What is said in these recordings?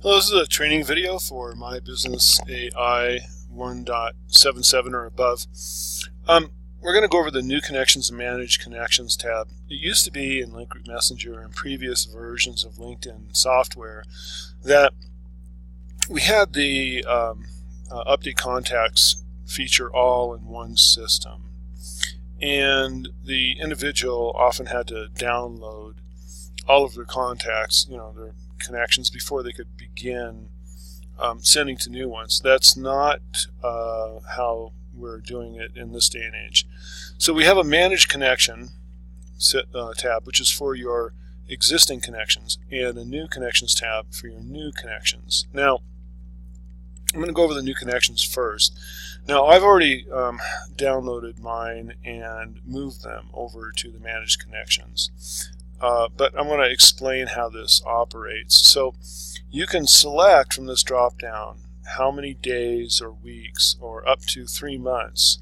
Hello, this is a training video for My Business AI 1.77 or above. We're going to go over the New Connections and Manage Connections tab. It used to be in Link Group Messenger and previous versions of LinkedIn software that we had the Update Contacts feature all in one system. And the individual often had to download all of their contacts, their connections, before they could begin sending to new ones. That's not how we're doing it in this day and age. So we have a Manage Connection tab, which is for your existing connections, and a New Connections tab for your new connections. Now, I'm going to go over the new connections first. Now, I've already downloaded mine and moved them over to the Managed Connections. But I'm going to explain how this operates. So you can select from this drop-down how many days or weeks or up to 3 months.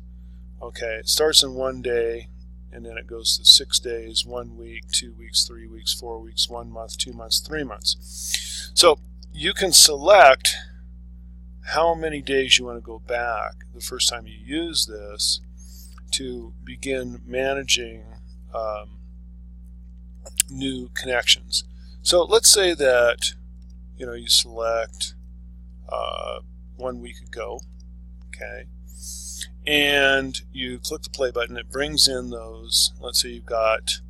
Okay, it starts in 1 day, and then it goes to 6 days, 1 week, 2 weeks, 3 weeks, 4 weeks, 1 month, 2 months, 3 months. So you can select how many days you want to go back the first time you use this to begin managing new connections. So let's say that you select 1 week ago, okay, and you click the play button. It brings in those. Let's say you've got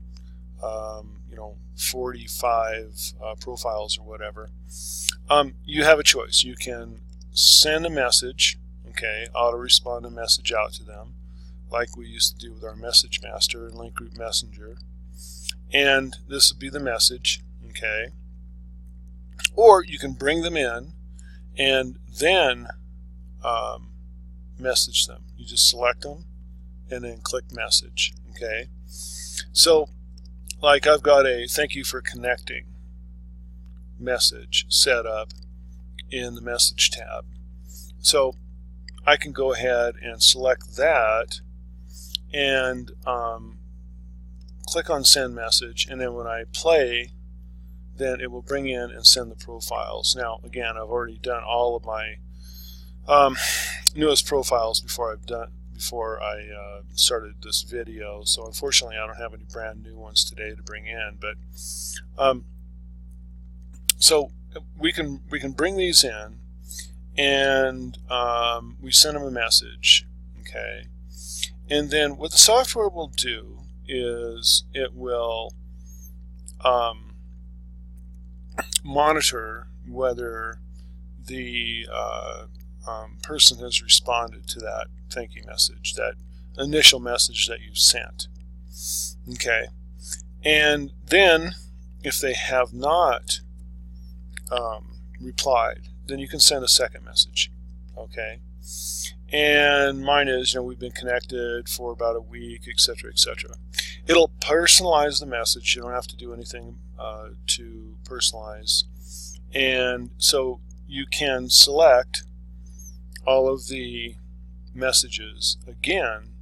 45 profiles or whatever. You have a choice. You can send a message, okay, auto respond a message out to them, like we used to do with our Message Master and Link Group Messenger. And this would be the message, okay? Or you can bring them in and then message them. You just select them and then click message, okay? So, like, I've got a thank you for connecting message set up in the message tab. So I can go ahead and select that and click on send message, and then when I play, then it will bring in and send the profiles. Now again, I've already done all of my newest profiles before I started this video, so unfortunately I don't have any brand new ones today to bring in, but so we can bring these in, and we send them a message, okay, and then what the software will do is it will monitor whether the person has responded to that thank you message, that initial message that you sent, okay, and then if they have not replied, then you can send a second message, okay. And mine is, we've been connected for about a week, etc., etc. It'll personalize the message. You don't have to do anything to personalize. And so you can select all of the messages again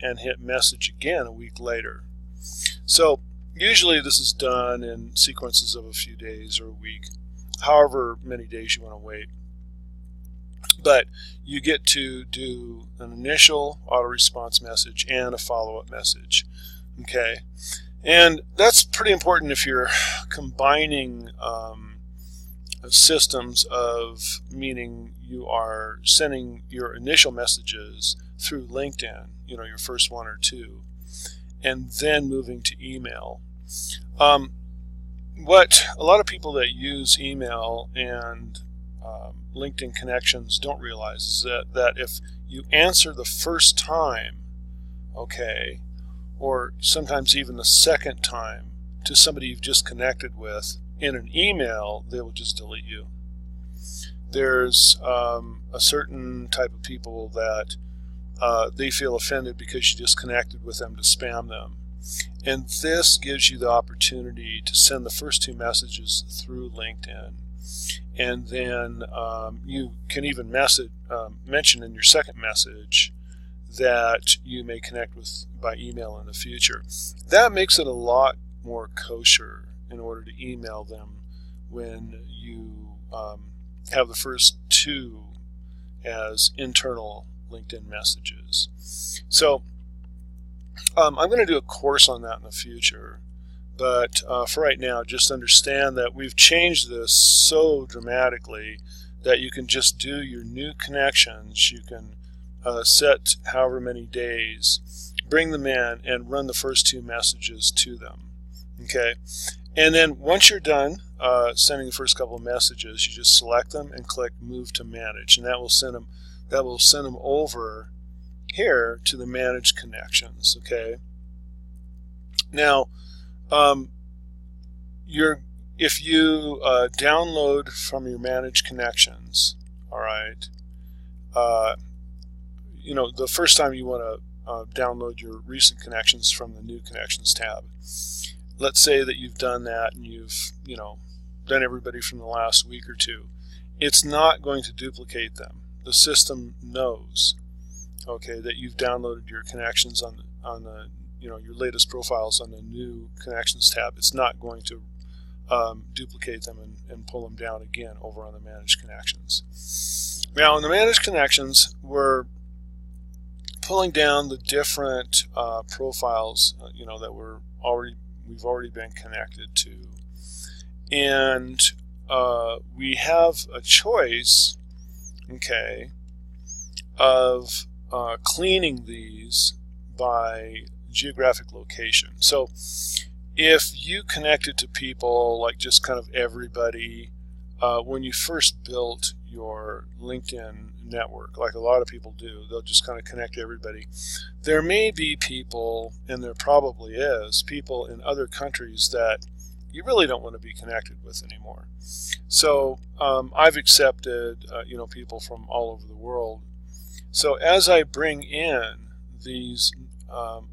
and hit message again a week later. So usually this is done in sequences of a few days or a week, however many days you want to wait. But you get to do an initial auto response message and a follow-up message, okay, and that's pretty important if you're combining systems, of meaning you are sending your initial messages through LinkedIn, your first one or two, and then moving to email. What a lot of people that use email and LinkedIn connections don't realize is that if you answer the first time, okay, or sometimes even the second time to somebody you've just connected with in an email, they will just delete you. There's a certain type of people that they feel offended because you just connected with them to spam them. And this gives you the opportunity to send the first two messages through LinkedIn. And then you can even mention in your second message that you may connect with by email in the future. That makes it a lot more kosher in order to email them when you have the first two as internal LinkedIn messages. So I'm going to do a course on that in the future, but for right now, just understand that we've changed this so dramatically that you can just do your new connections. You can set however many days, bring them in, and run the first two messages to them. Okay, and then once you're done sending the first couple of messages, you just select them and click Move to Manage, and that will send them. Over here to the Manage Connections. Okay. Now, if you download from your Manage Connections, all right. The first time you want to download your recent connections from the New Connections tab. Let's say that you've done that and you've done everybody from the last week or two. It's not going to duplicate them. The system knows, okay, that you've downloaded your connections on the your latest profiles on the New Connections tab. It's not going to duplicate them and pull them down again over on the Manage Connections. Now, in the Manage Connections, we're pulling down the different profiles that we've already been connected to, and we have a choice, okay, of cleaning these by geographic location. So if you connected to people like just kind of everybody when you first built your LinkedIn network, like a lot of people do, they'll just kind of connect everybody. There may be people, and there probably is, people in other countries that you really don't want to be connected with anymore. So I've accepted people from all over the world. So as I bring in these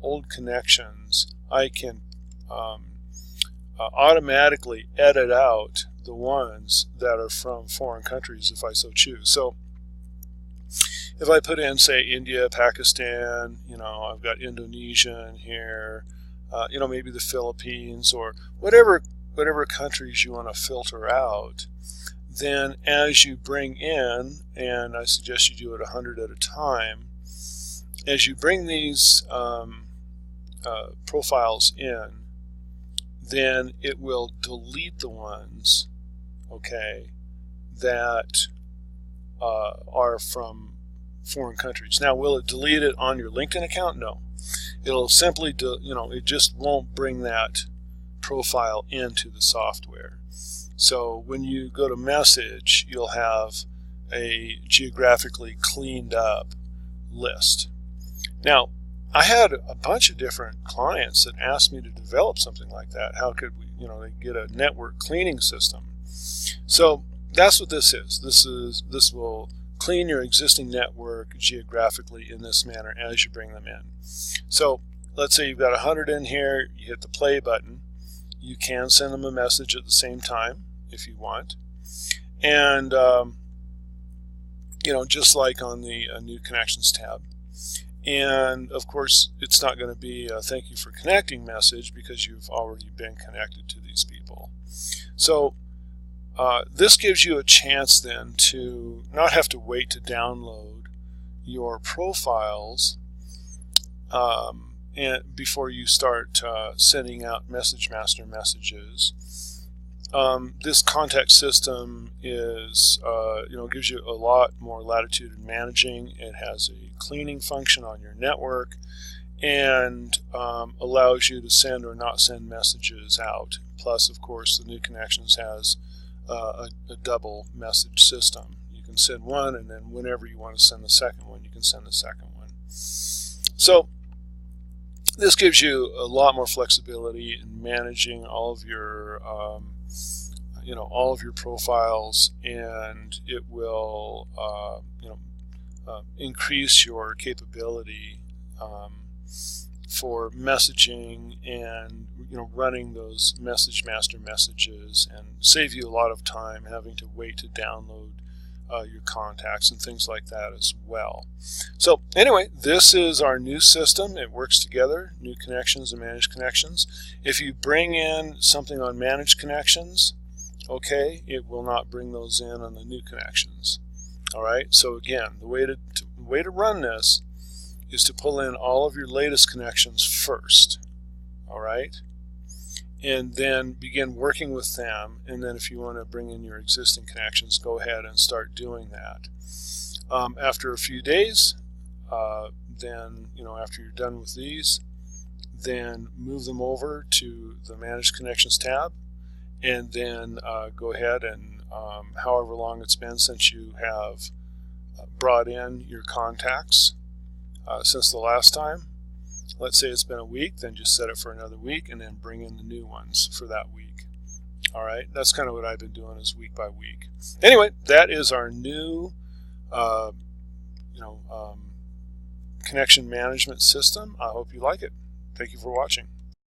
old connections, I can automatically edit out the ones that are from foreign countries if I so choose. So if I put in, say, India, Pakistan, I've got Indonesia in here, maybe the Philippines, or whatever countries you want to filter out, then as you bring in, and I suggest you do it 100 at a time, as you bring these profiles in, then it will delete the ones, okay, that are from foreign countries. Now, will it delete it on your LinkedIn account? No. It'll simply, it just won't bring that profile into the software. So when you go to message, you'll have a geographically cleaned up list. Now, I had a bunch of different clients that asked me to develop something like that. How could we, they get a network cleaning system? So that's what this is. This will clean your existing network geographically in this manner as you bring them in. So let's say you've got 100 in here, you hit the play button. You can send them a message at the same time if you want. And, just like on the New Connections tab. And of course, it's not going to be a thank you for connecting message because you've already been connected to these people. So this gives you a chance then to not have to wait to download your profiles and before you start sending out MessageMaster messages. This contact system is, gives you a lot more latitude in managing. It has a cleaning function on your network and allows you to send or not send messages out. Plus, of course, the New Connections has a double message system. You can send one, and then whenever you want to send the second one, you can send the second one. So this gives you a lot more flexibility in managing all of your all of your profiles, and it will increase your capability for messaging and running those MessageMaster messages, and save you a lot of time having to wait to download your contacts and things like that as well. So anyway, this is our new system. It works together, New Connections and Managed Connections. If you bring in something on Managed Connections, okay, it will not bring those in on the new connections. All right, so again, the way to run this is to pull in all of your latest connections first. All right, and then begin working with them, and then if you want to bring in your existing connections, go ahead and start doing that. After a few days, then after you're done with these, then move them over to the Manage Connections tab, and then go ahead and however long it's been since you have brought in your contacts since the last time. Let's say it's been a week, then just set it for another week and then bring in the new ones for that week. All right, that's kind of what I've been doing, is week by week. Anyway, that is our new connection management system. I hope you like it. Thank you for watching.